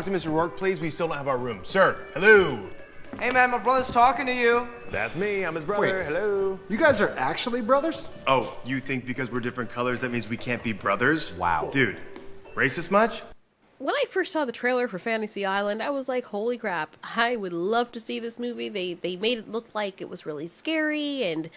To Mr. Rourke, please. We still don't have our room. Sir, hello. Hey, man, my brother's talking to you. That's me. I'm his brother. Wait. Hello. You guys are actually brothers? Oh, you think because we're different colors that means we can't be brothers? Wow. Dude, racist much? When I first saw the trailer for Fantasy Island, I was like, holy crap, I would love to see this movie. They made it look like it was really scary, and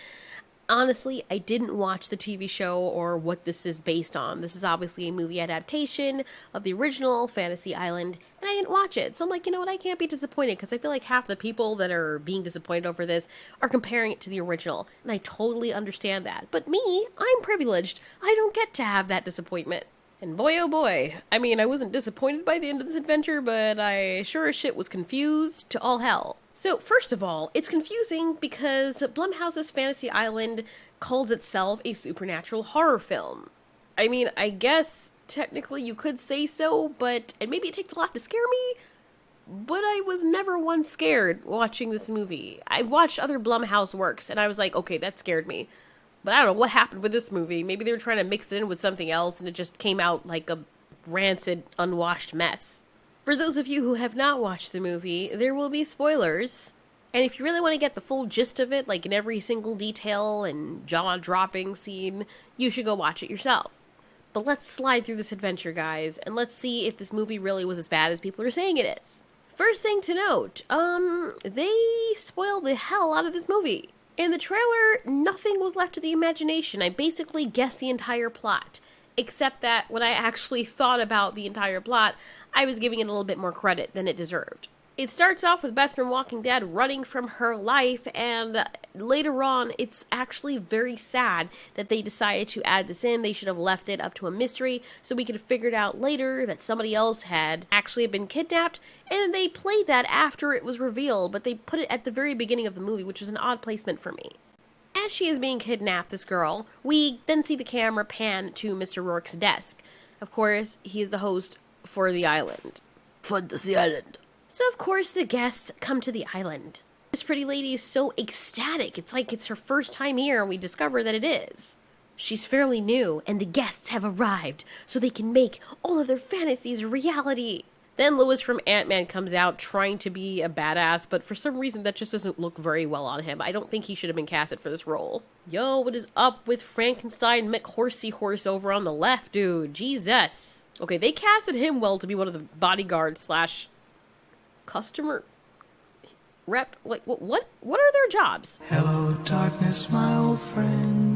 honestly, I didn't watch the TV show or what this is based on. This is obviously a movie adaptation of the original Fantasy Island, and I didn't watch it. So I'm like, you know what, I can't be disappointed, because I feel like half the people that are being disappointed over this are comparing it to the original, and I totally understand that. But me, I'm privileged. I don't get to have that disappointment. And boy, oh boy, I mean, I wasn't disappointed by the end of this adventure, but I sure as shit was confused to all hell. So, first of all, it's confusing because Blumhouse's Fantasy Island calls itself a supernatural horror film. I mean, I guess technically you could say so, and maybe it takes a lot to scare me, but I was never once scared watching this movie. I've watched other Blumhouse works, and I was like, okay, that scared me. But I don't know what happened with this movie. Maybe they were trying to mix it in with something else, and it just came out like a rancid, unwashed mess. For those of you who have not watched the movie, there will be spoilers. And if you really want to get the full gist of it, like in every single detail and jaw-dropping scene, you should go watch it yourself. But let's slide through this adventure, guys, and let's see if this movie really was as bad as people are saying it is. First thing to note, they spoiled the hell out of this movie. In the trailer, nothing was left to the imagination. I basically guessed the entire plot. Except that when I actually thought about the entire plot, I was giving it a little bit more credit than it deserved. It starts off with Beth from Walking Dead running from her life, and later on, it's actually very sad that they decided to add this in. They should have left it up to a mystery, so we could have figured out later that somebody else had actually been kidnapped, and they played that after it was revealed, but they put it at the very beginning of the movie, which was an odd placement for me. As she is being kidnapped, this girl, we then see the camera pan to Mr. Rourke's desk. Of course, he is the host for the island. Fantasy Island. So, of course, the guests come to the island. This pretty lady is so ecstatic. It's like it's her first time here, and we discover that it is. She's fairly new, and the guests have arrived, so they can make all of their fantasies a reality. Then Louis from Ant-Man comes out trying to be a badass, but for some reason that just doesn't look very well on him. I don't think he should have been casted for this role. Yo, what is up with Frankenstein McHorsey over on the left, dude? Jesus. Okay, they casted him well to be one of the bodyguards slash customer rep. Like, what are their jobs? Hello, darkness, my old friend.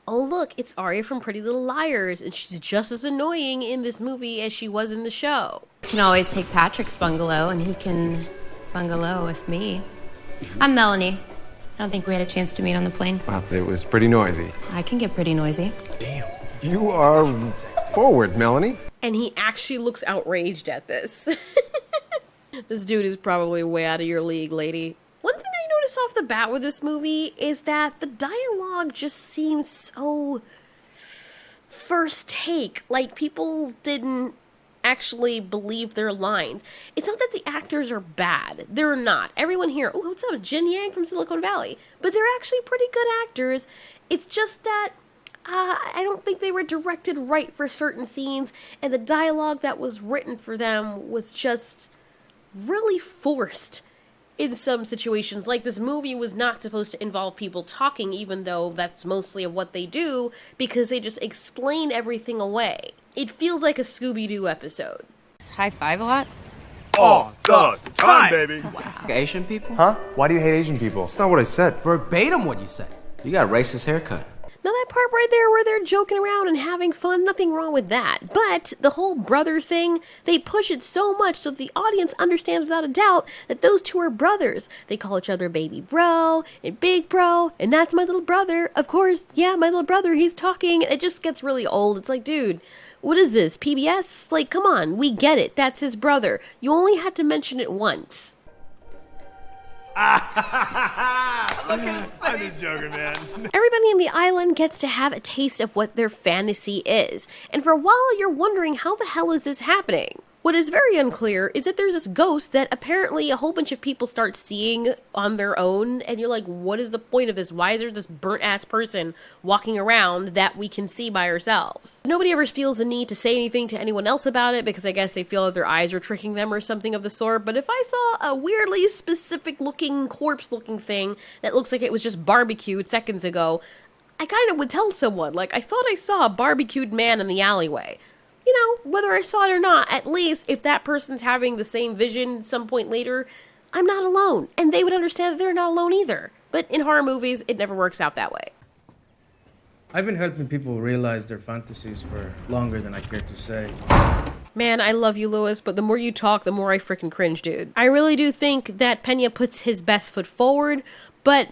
Oh, look, it's Arya from Pretty Little Liars, and she's just as annoying in this movie as she was in the show. You can always take Patrick's bungalow, and he can bungalow with me. I'm Melanie. I don't think we had a chance to meet on the plane. Wow, it was pretty noisy. I can get pretty noisy. Damn. You are forward, Melanie. And he actually looks outraged at this. This dude is probably way out of your league, lady. One thing I noticed off the bat with this movie is that the dialogue just seems so first take. Like, people didn't actually believe their lines. It's not that the actors are bad. They're not. Everyone here, oh, what's up? It's Jin Yang from Silicon Valley. But they're actually pretty good actors. It's just that I don't think they were directed right for certain scenes, and the dialogue that was written for them was just really forced in some situations. Like, this movie was not supposed to involve people talking, even though that's mostly of what they do, because they just explain everything away. It feels like a Scooby-Doo episode. High five a lot? All the time, baby. Wow. Asian people? Huh? Why do you hate Asian people? That's not what I said. Verbatim what you said. You got a racist haircut. Now that part right there where they're joking around and having fun, nothing wrong with that. But the whole brother thing, they push it so much so that the audience understands without a doubt that those two are brothers. They call each other baby bro and big bro, and that's my little brother. Of course, yeah, my little brother, he's talking. It just gets really old. It's like, dude, what is this, PBS? Like, come on, we get it. That's his brother. You only had to mention it once. I'm just joking, man. Everybody in the island gets to have a taste of what their fantasy is. And for a while, you're wondering, how the hell is this happening? What is very unclear is that there's this ghost that apparently a whole bunch of people start seeing on their own, and you're like, what is the point of this? Why is there this burnt-ass person walking around that we can see by ourselves? Nobody ever feels the need to say anything to anyone else about it, because I guess they feel that their eyes are tricking them or something of the sort, but if I saw a weirdly specific-looking, corpse-looking thing that looks like it was just barbecued seconds ago, I kind of would tell someone, like, I thought I saw a barbecued man in the alleyway. You know, whether I saw it or not, at least if that person's having the same vision some point later, I'm not alone. And they would understand that they're not alone either. But in horror movies, it never works out that way. I've been helping people realize their fantasies for longer than I care to say. Man, I love you, Lewis, but the more you talk, the more I freaking cringe, dude. I really do think that Pena puts his best foot forward, but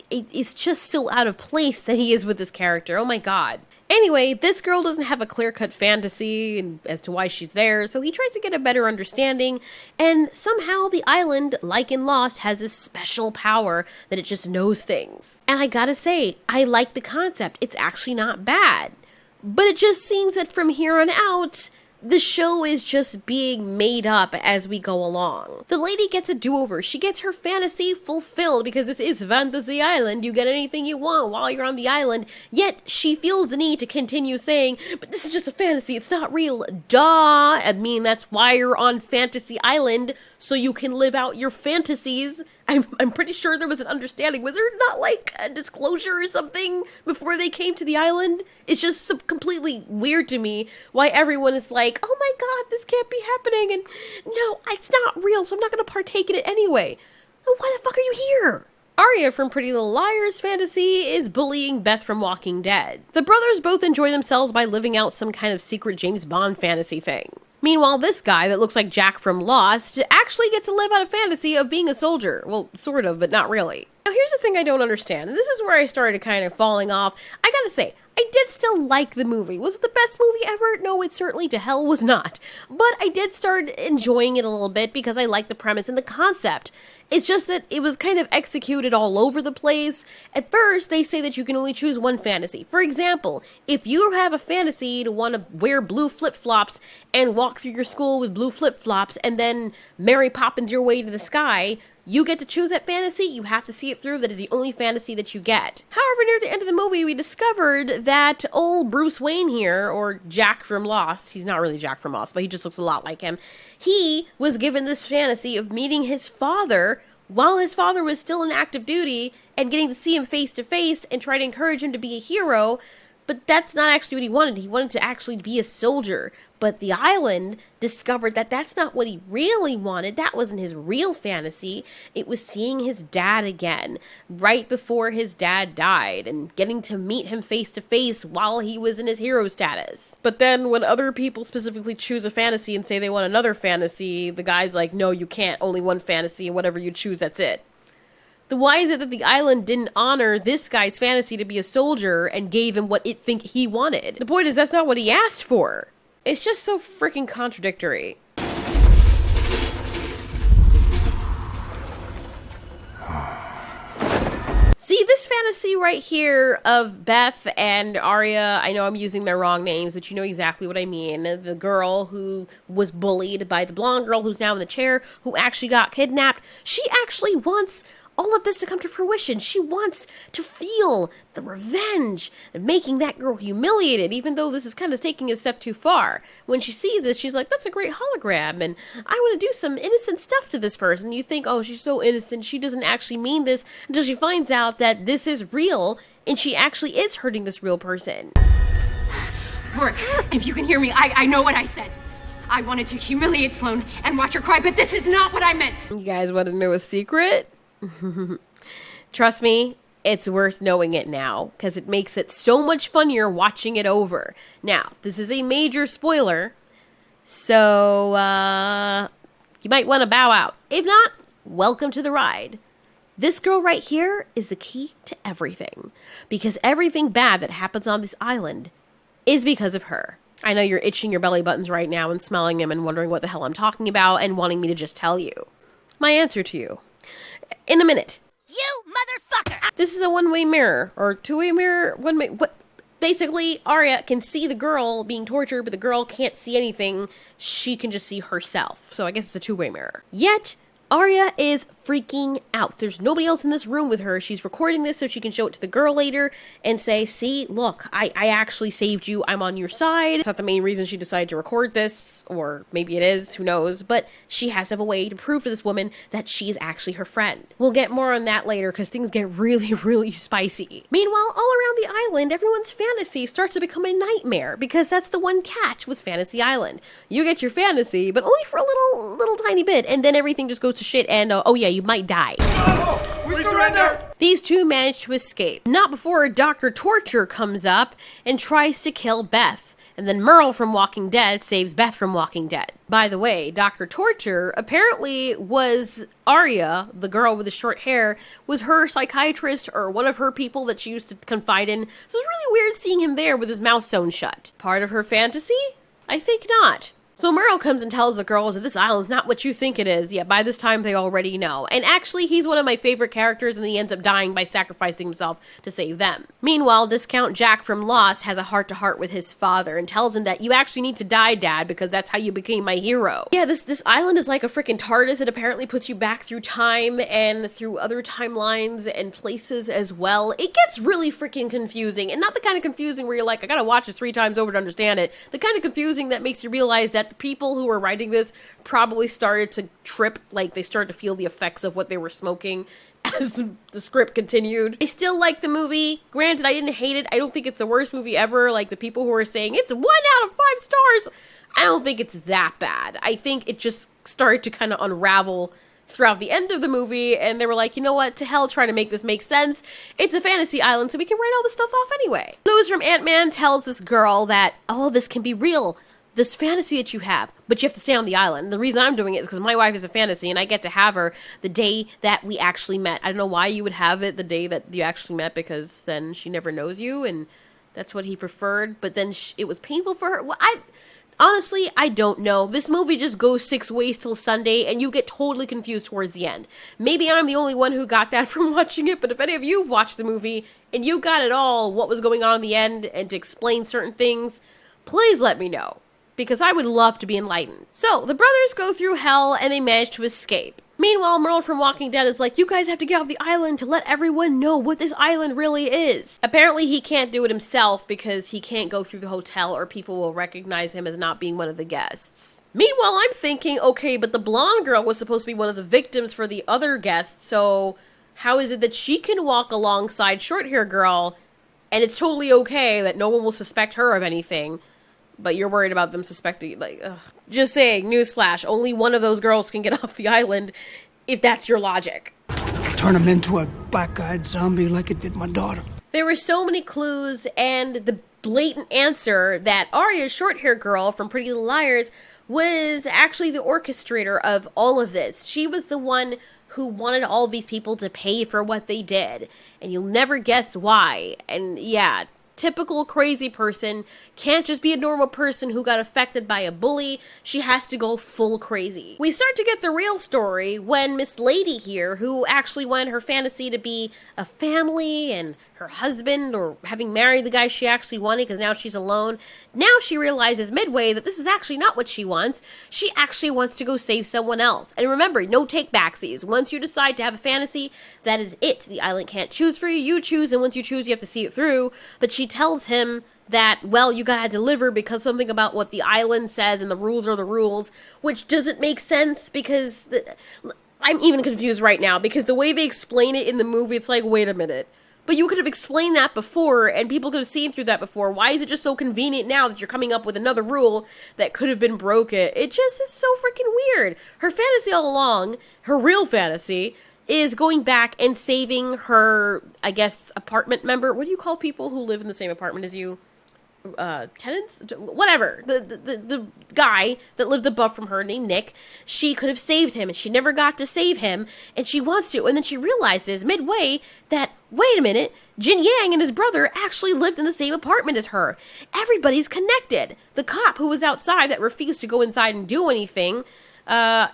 it's just so out of place that he is with this character. Oh my god. Anyway, this girl doesn't have a clear-cut fantasy as to why she's there, so he tries to get a better understanding, and somehow the island, like in Lost, has this special power that it just knows things. And I gotta say, I like the concept. It's actually not bad. But it just seems that from here on out, the show is just being made up as we go along. The lady gets a do-over. She gets her fantasy fulfilled because this is Fantasy Island. You get anything you want while you're on the island. Yet she feels the need to continue saying, but this is just a fantasy. It's not real. Duh. I mean, that's why you're on Fantasy Island, so you can live out your fantasies. I'm pretty sure there was an understanding. Was there not like a disclosure or something before they came to the island? It's just so completely weird to me why everyone is like, oh my god, this can't be happening, and no, it's not real, so I'm not going to partake in it anyway. Why the fuck are you here? Arya from Pretty Little Liars fantasy is bullying Beth from Walking Dead. The brothers both enjoy themselves by living out some kind of secret James Bond fantasy thing. Meanwhile, this guy that looks like Jack from Lost actually gets to live out a fantasy of being a soldier. Well, sort of, but not really. Now, here's the thing I don't understand. This is where I started kind of falling off. I gotta say, I did still like the movie. Was it the best movie ever? No, it certainly to hell was not. But I did start enjoying it a little bit because I liked the premise and the concept. It's just that it was kind of executed all over the place. At first, they say that you can only choose one fantasy. For example, if you have a fantasy to want to wear blue flip-flops and walk through your school with blue flip-flops and then Mary Poppins your way to the sky, you get to choose that fantasy. You have to see it through. That is the only fantasy that you get. However, near the end of the movie, we discovered that old Bruce Wayne here, or Jack from Lost, he's not really Jack from Lost, but he just looks a lot like him. He was given this fantasy of meeting his father while his father was still in active duty and getting to see him face to face and try to encourage him to be a hero. But that's not actually what he wanted. He wanted to actually be a soldier. But the island discovered that that's not what he really wanted. That wasn't his real fantasy. It was seeing his dad again, right before his dad died, and getting to meet him face to face while he was in his hero status. But then when other people specifically choose a fantasy and say they want another fantasy, the guy's like, no, you can't. Only one fantasy, and whatever you choose, that's it. Then why is it that the island didn't honor this guy's fantasy to be a soldier and gave him what it think he wanted? The point is, that's not what he asked for. It's just so freaking contradictory. See, this fantasy right here of Beth and Arya, I know I'm using their wrong names, but you know exactly what I mean. The girl who was bullied by the blonde girl who's now in the chair, who actually got kidnapped. She actually wants all of this to come to fruition. She wants to feel the revenge of making that girl humiliated, even though this is kind of taking a step too far. When she sees this, she's like, that's a great hologram, and I want to do some innocent stuff to this person. You think, oh, she's so innocent, she doesn't actually mean this, until she finds out that this is real, and she actually is hurting this real person. Work, if you can hear me, I know what I said. I wanted to humiliate Sloane and watch her cry, but this is not what I meant. You guys want to know a secret? Trust me, it's worth knowing it now, because it makes it so much funnier watching it over. Now, this is a major spoiler, so you might want to bow out. If not, welcome to the ride. This girl right here is the key to everything, because everything bad that happens on this island is because of her. I know you're itching your belly buttons right now and smelling them and wondering what the hell I'm talking about and wanting me to just tell you. My answer to you. In a minute. You motherfucker! This is a one-way mirror, or two-way mirror, one-way, what? Basically, Arya can see the girl being tortured, but the girl can't see anything. She can just see herself. So I guess it's a two-way mirror. Yet, Arya is freaking out. There's nobody else in this room with her. She's recording this so she can show it to the girl later and say, see, look, I actually saved you. I'm on your side. It's not the main reason she decided to record this, or maybe it is, who knows, but she has to have a way to prove to this woman that she is actually her friend. We'll get more on that later because things get really, really spicy. Meanwhile, all around the island, everyone's fantasy starts to become a nightmare because that's the one catch with Fantasy Island. You get your fantasy, but only for a little tiny bit, and then everything just goes to shit and, oh yeah, you might die. We surrender! These two manage to escape. Not before Dr. Torture comes up and tries to kill Beth. And then Merle from Walking Dead saves Beth from Walking Dead. By the way, Dr. Torture apparently was Arya, the girl with the short hair, was her psychiatrist or one of her people that she used to confide in. So it's really weird seeing him there with his mouth sewn shut. Part of her fantasy? I think not. So Merle comes and tells the girls that this island's not what you think it is. Yeah, by this time they already know. And actually, he's one of my favorite characters and he ends up dying by sacrificing himself to save them. Meanwhile, Discount Jack from Lost has a heart-to-heart with his father and tells him that you actually need to die, Dad, because that's how you became my hero. Yeah, this island is like a freaking TARDIS. It apparently puts you back through time and through other timelines and places as well. It gets really freaking confusing. And not the kind of confusing where you're like, I gotta watch this 3 times over to understand it. The kind of confusing that makes you realize that the people who were writing this probably started to trip, like they started to feel the effects of what they were smoking as the script continued. I still like the movie. Granted, I didn't hate it. I don't think it's the worst movie ever. Like the people who are saying it's 1 out of 5 stars, I don't think it's that bad. I think it just started to kind of unravel throughout the end of the movie, and they were like, you know what, to hell, trying to make this make sense. It's a fantasy island, so we can write all this stuff off anyway. Lewis from Ant-Man tells this girl that all of this can be real, this fantasy that you have, but you have to stay on the island. The reason I'm doing it is because my wife is a fantasy and I get to have her the day that we actually met. I don't know why you would have it the day that you actually met, because then she never knows you and that's what he preferred, but then it was painful for her. Well, honestly, I don't know. This movie just goes 6 ways till Sunday and you get totally confused towards the end. Maybe I'm the only one who got that from watching it, but if any of you've watched the movie and you got it all, what was going on in the end, and to explain certain things, please let me know, because I would love to be enlightened. So, the brothers go through hell and they manage to escape. Meanwhile, Merle from Walking Dead is like, you guys have to get off the island to let everyone know what this island really is. Apparently, he can't do it himself because he can't go through the hotel or people will recognize him as not being one of the guests. Meanwhile, I'm thinking, okay, but the blonde girl was supposed to be one of the victims for the other guests, so how is it that she can walk alongside short-hair girl and it's totally okay that no one will suspect her of anything? But you're worried about them suspecting, like, ugh. Just saying, newsflash, only one of those girls can get off the island, if that's your logic. Turn him into a black-eyed zombie like it did my daughter. There were so many clues, and the blatant answer that Arya, short-hair girl from Pretty Little Liars, was actually the orchestrator of all of this. She was the one who wanted all these people to pay for what they did, and you'll never guess why. And yeah, typical crazy person, can't just be a normal person who got affected by a bully. She has to go full crazy. We start to get the real story when Miss Lady here, who actually wanted her fantasy to be a family and her husband, or having married the guy she actually wanted because now she's alone. Now she realizes midway that this is actually not what she wants. She actually wants to go save someone else. And remember, no take backsies. Once you decide to have a fantasy, that is it. The island can't choose for you. You choose, and once you choose, you have to see it through. But she tells him that, well, you gotta deliver because something about what the island says and the rules are the rules, which doesn't make sense because I'm even confused right now because the way they explain it in the movie, it's like, wait a minute. But you could have explained that before, and people could have seen through that before. Why is it just so convenient now that you're coming up with another rule that could have been broken? It just is so freaking weird. Her fantasy all along, her real fantasy, is going back and saving her, I guess, apartment member. What do you call people who live in the same apartment as you? Tenants? Whatever. The guy that lived above from her named Nick, she could have saved him and she never got to save him and she wants to. And then she realizes midway that, wait a minute, Jin Yang and his brother actually lived in the same apartment as her. Everybody's connected. The cop who was outside that refused to go inside and do anything,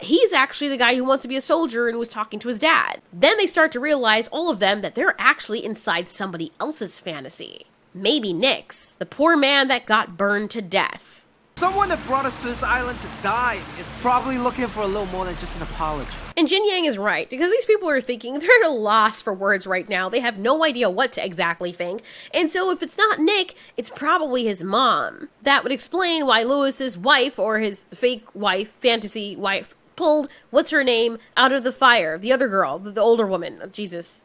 he's actually the guy who wants to be a soldier and was talking to his dad. Then they start to realize, all of them, that they're actually inside somebody else's fantasy. Maybe Nick's, the poor man that got burned to death. Someone that brought us to this island to die is probably looking for a little more than just an apology. And Jin Yang is right, because these people are thinking they're at a loss for words right now. They have no idea what to exactly think. And so if it's not Nick, it's probably his mom. That would explain why Lewis's wife, or his fake wife, fantasy wife, pulled, what's her name, out of the fire. The other girl, the older woman. Oh, Jesus.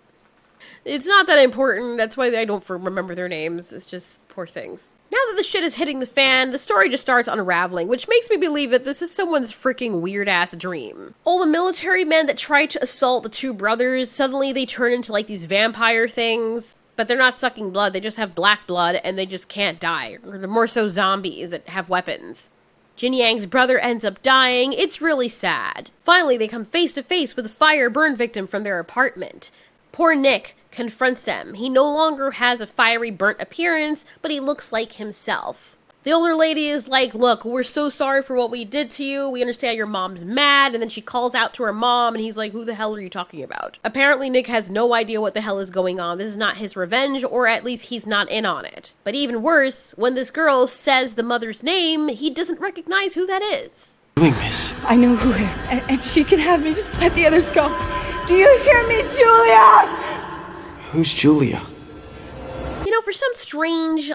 It's not that important. That's why I don't remember their names. It's just poor things. Now that the shit is hitting the fan, the story just starts unraveling, which makes me believe that this is someone's freaking weird-ass dream. All the military men that tried to assault the two brothers, suddenly they turn into like these vampire things. But they're not sucking blood, they just have black blood and they just can't die. Or they're more so zombies that have weapons. Jin Yang's brother ends up dying. It's really sad. Finally, they come face to face with a fire burn victim from their apartment. Poor Nick confronts them. He no longer has a fiery burnt appearance, but he looks like himself. The older lady is like, look, we're so sorry for what we did to you. We understand your mom's mad. And then she calls out to her mom and he's like, who the hell are you talking about? Apparently Nick has no idea what the hell is going on. This is not his revenge, or at least he's not in on it. But even worse, when this girl says the mother's name, he doesn't recognize who that is. Doing this. I know who is, and she can have me. Just let the others go. Do you hear me, Julia? Who's Julia? You know, for some strange,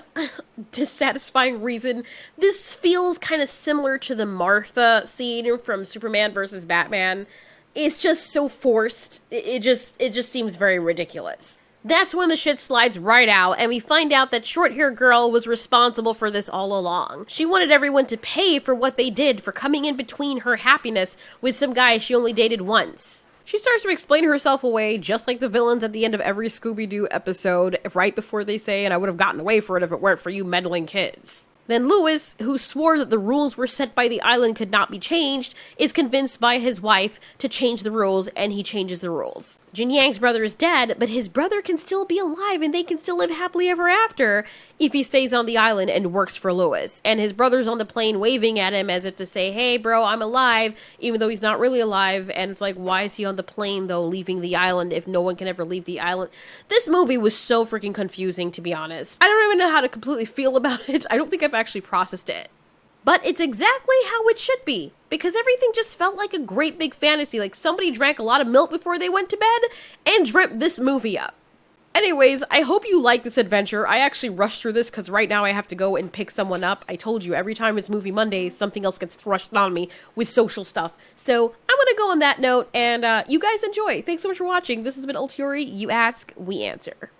dissatisfying reason, this feels kind of similar to the Martha scene from Superman vs. Batman. It's just so forced. It just seems very ridiculous. That's when the shit slides right out, and we find out that short-haired girl was responsible for this all along. She wanted everyone to pay for what they did for coming in between her happiness with some guy she only dated once. She starts to explain herself away, just like the villains at the end of every Scooby-Doo episode, right before they say, and I would have gotten away for it if it weren't for you meddling kids. Then Lewis, who swore that the rules were set by the island could not be changed, is convinced by his wife to change the rules, and he changes the rules. Jin Yang's brother is dead, but his brother can still be alive and they can still live happily ever after if he stays on the island and works for Lewis. And his brother's on the plane waving at him as if to say, hey bro, I'm alive, even though he's not really alive. And it's like, why is he on the plane though, leaving the island if no one can ever leave the island? This movie was so freaking confusing, to be honest. I don't even know how to completely feel about it. I don't think I've actually processed it. But it's exactly how it should be, because everything just felt like a great big fantasy, like somebody drank a lot of milk before they went to bed and dreamt this movie up. Anyways, I hope you like this adventure. I actually rushed through this because right now I have to go and pick someone up. I told you, every time it's Movie Monday, something else gets thrust on me with social stuff. So I'm going to go on that note, and you guys enjoy. Thanks so much for watching. This has been Ultiori. You ask, we answer.